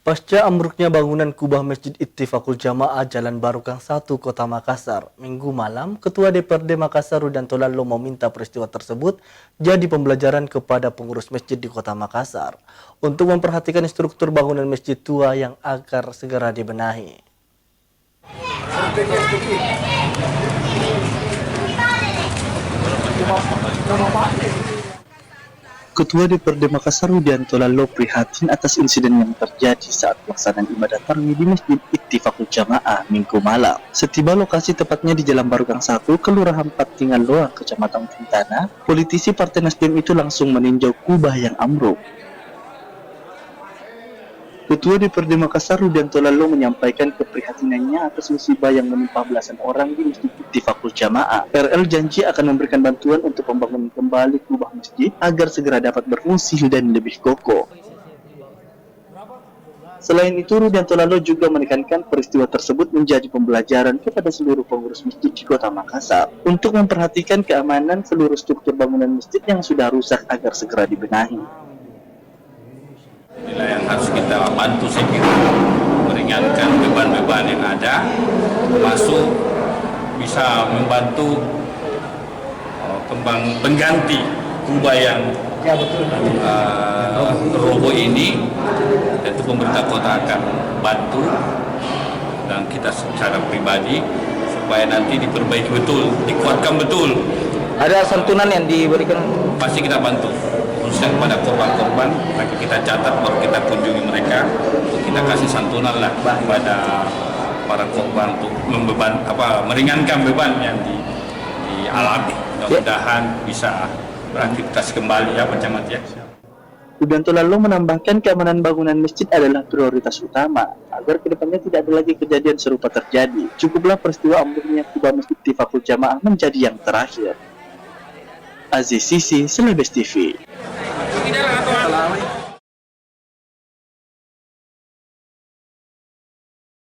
Pasca ambruknya bangunan kubah Masjid Ittifaqul Jamaah Jalan Baru Gang 1 Kota Makassar, Minggu malam, Ketua DPRD Makassar Rudianto Lalo meminta peristiwa tersebut jadi pembelajaran kepada pengurus masjid di Kota Makassar untuk memperhatikan struktur bangunan masjid tua yang agar segera dibenahi. Ketua DPRD Makassar Rudianto Lalo prihatin atas insiden yang terjadi saat pelaksanaan ibadah tarawih di Masjid Ittifaqul Jamaah Minggu malam. Setiba lokasi tepatnya di Jalan Baru Gang 1, Kelurahan Patingan Loa, Kecamatan Tintana, politisi Partai Nasdem itu langsung meninjau kubah yang ambruk. Ketua DPRD Makassar Rudianto Lalo menyampaikan keprihatinannya atas musibah yang menimpa belasan orang di Masjid Ittifaqul Jamaah. RL janji akan memberikan bantuan untuk pembangunan kembali kubah masjid agar segera dapat berfungsi dan lebih kokoh. Selain itu, Rudianto Lalo juga menekankan peristiwa tersebut menjadi pembelajaran kepada seluruh pengurus masjid di Kota Makassar untuk memperhatikan keamanan seluruh struktur bangunan masjid yang sudah rusak agar segera dibenahi. Inilah yang harus kita bantu, saya kira, meringankan beban-beban yang ada, termasuk bisa membantu pengganti kubah yang roboh ini. Tentu pemerintah kota akan bantu dan kita secara pribadi supaya nanti diperbaiki betul, dikuatkan betul. Ada santunan yang diberikan? Pasti kita bantu, khususnya kepada korban-korban. Nanti kita catat, baru kita kunjungi mereka, kita kasih santunan lah kepada para korban untuk meringankan beban yang dialami. Mudah-mudahan bisa beraktivitas kembali ya macam ya. Rudianto Lalo menambahkan keamanan bangunan masjid adalah prioritas utama agar kedepannya tidak ada lagi kejadian serupa terjadi. Cukuplah peristiwa ambruknya kubah Masjid Ittifaqul Jamaah menjadi yang terakhir. Aziz Sisi, Celebes TV.